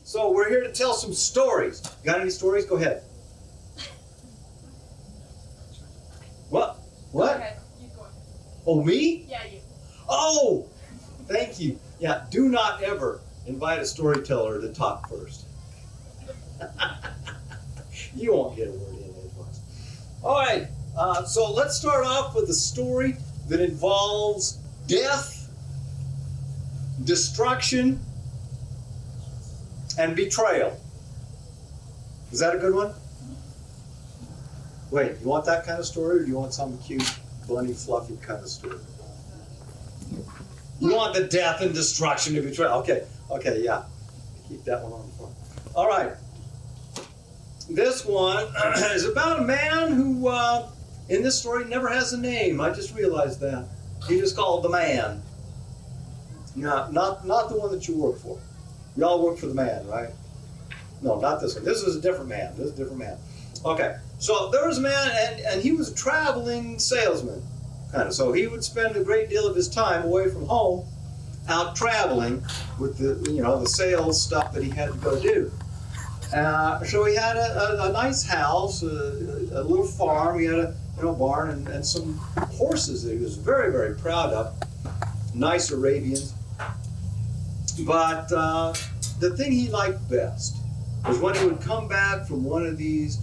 So we're here to tell some stories. Got any stories? Go ahead. What? What? Go ahead. You go ahead. Oh, me? Yeah, you. Oh, thank you. Yeah, do not ever invite a storyteller to talk first. You won't get a word in edgewise. All right, so let's start off with a story that involves death, destruction, and betrayal. Is that a good one? Wait, you want that kind of story, or do you want some cute, bunny, fluffy kind of story? You want the death and destruction and betrayal. Okay, yeah. Keep that one on the front. All right. This one is about a man who, in this story, never has a name. I just realized that. He just called the man. No, not the one that you work for. Y'all work for the man, right? No, not this one. This is a different man. This is a different man. Okay, so there was a man, and he was a traveling salesman, kind of. So he would spend a great deal of his time away from home, out traveling with the sales stuff that he had to go do. So he had a nice house, a little farm. He had a barn and some horses that he was very, very proud of. Nice Arabians. But the thing he liked best was when he would come back from one of these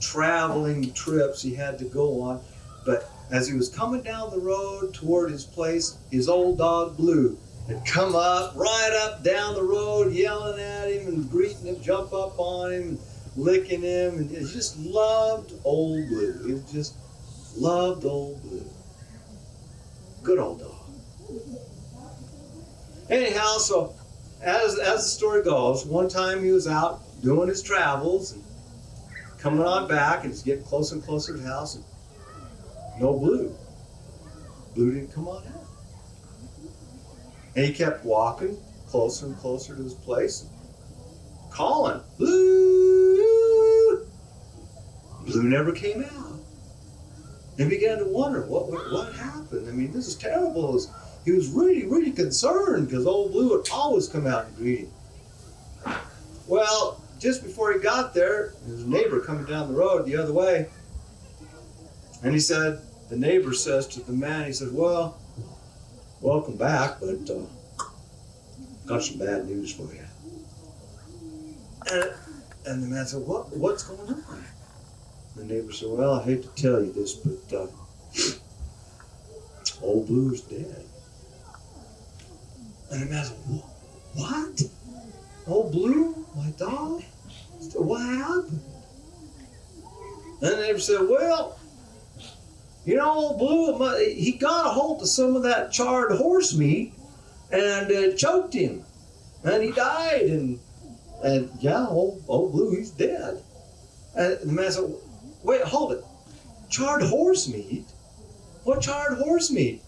traveling trips he had to go on. But as he was coming down the road toward his place, his old dog Blue had come right up down the road, yelling at him and greeting him, jump up on him, and licking him, and he just loved old Blue. He just loved old Blue. Good old dog. Anyhow, so as the story goes, one time he was out doing his travels and coming on back, and he's getting closer and closer to the house, and no Blue. Blue didn't come on out. And he kept walking closer and closer to his place, calling, Blue! Blue never came out. And began to wonder, what happened? I mean, this is terrible. He was really, really concerned because old Blue would always come out and greet him. Well, just before he got there, there was a neighbor coming down the road the other way. And the neighbor says to the man, he said, well, welcome back, but got some bad news for you. And the man said, what's going on? The neighbor said, well, I hate to tell you this, but old Blue's dead. And the man said, what? Old Blue, my dog? What happened? And the neighbor said, well, old Blue, he got a hold of some of that charred horse meat and it choked him. And he died. And yeah, old Blue, he's dead. And the man said, wait, hold it. Charred horse meat? What charred horse meat?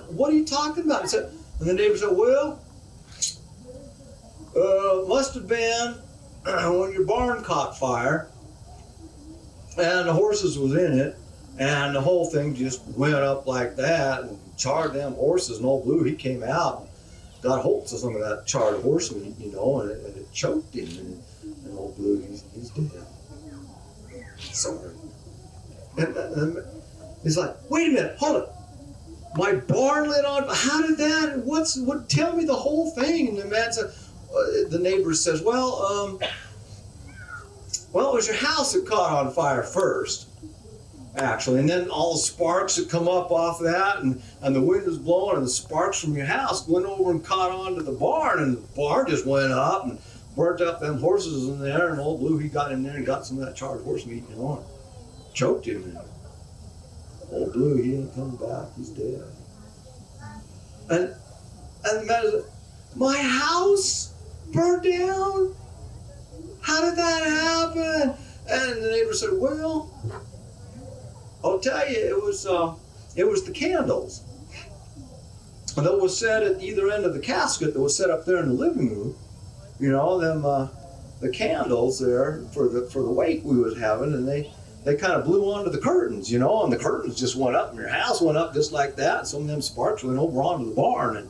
What are you talking about? And the neighbor said, well, must have been when your barn caught fire and the horses was in it, and the whole thing just went up like that and charred them horses, and old Blue, he came out and got hold of some of that charred horse meat, and it choked him, and old Blue, he's dead. Sorry. And he's like, wait a minute, hold it. My barn lit on, how did that, tell me the whole thing. And the man said, the neighbor says, well, it was your house that caught on fire first, actually, and then all the sparks that come up off that, and the wind was blowing, and the sparks from your house went over and caught onto the barn, and the barn just went up and burnt up them horses in there, and old Blue, he got in there and got some of that charred horse meat, and choked him, and old Blue, he ain't coming back, he's dead. And the man said, my house burned down? How did that happen? And the neighbor said, well, I'll tell you, it was the candles that was set at either end of the casket that was set up there in the living room. The candles there for the wake we was having, and they kind of blew onto the curtains, and the curtains just went up, and your house went up just like that. Some of them sparks went over onto the barn, and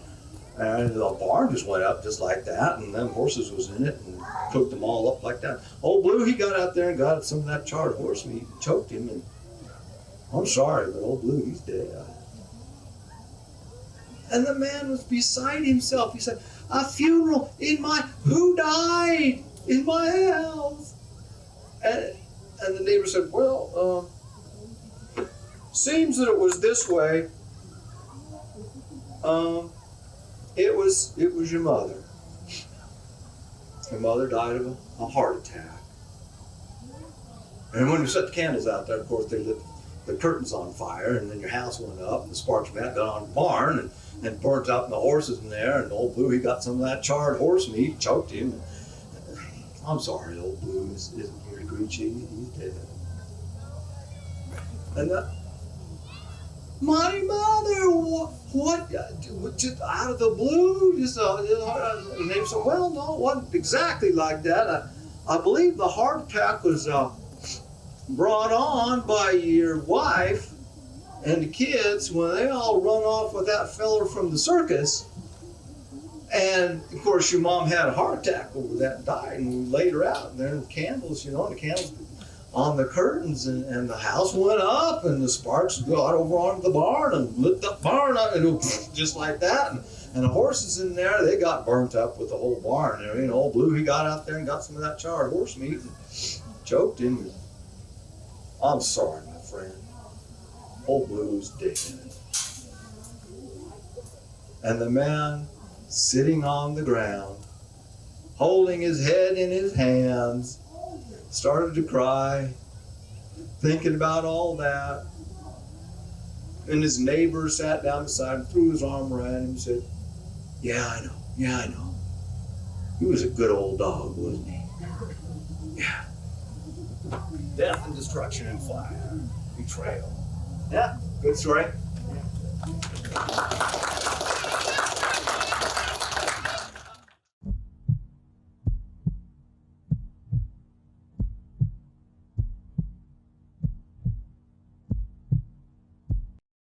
And the barn just went up just like that, and them horses was in it and cooked them all up like that. Old Blue, he got out there and got some of that charred horse meat and choked him, and I'm sorry, but Old Blue, he's dead. And the man was beside himself. He said, a funeral who died in my house? And the neighbor said, well, seems that it was this way. It was your mother. Your mother died of a heart attack. And when you set the candles out there, of course, they lit the curtains on fire, and then your house went up, and the sparks from that got on the barn and burnt up the horses in there. And Old Blue, he got some of that charred horse meat, choked him. I'm sorry, Old Blue isn't here to greet you. He's dead. And my mother, what, just out of the blue, and they said, well, no, it wasn't exactly like that. I believe the heart attack was brought on by your wife and the kids when they all run off with that feller from the circus. And of course, your mom had a heart attack over that and died, and we laid her out. And there the candles, the candles on the curtains, and the house went up, and the sparks got over onto the barn and lit the barn up, and just like that. And the horses in there, they got burnt up with the whole barn. And Old Blue, he got out there and got some of that charred horse meat and choked him. I'm sorry, my friend. Old Blue's dead. And the man sitting on the ground, holding his head in his hands, started to cry, thinking about all that. And his neighbor sat down beside him, threw his arm around him and said, yeah, I know. He was a good old dog, wasn't he? Yeah. Death and destruction and fire. Betrayal. Yeah, good story. Yeah.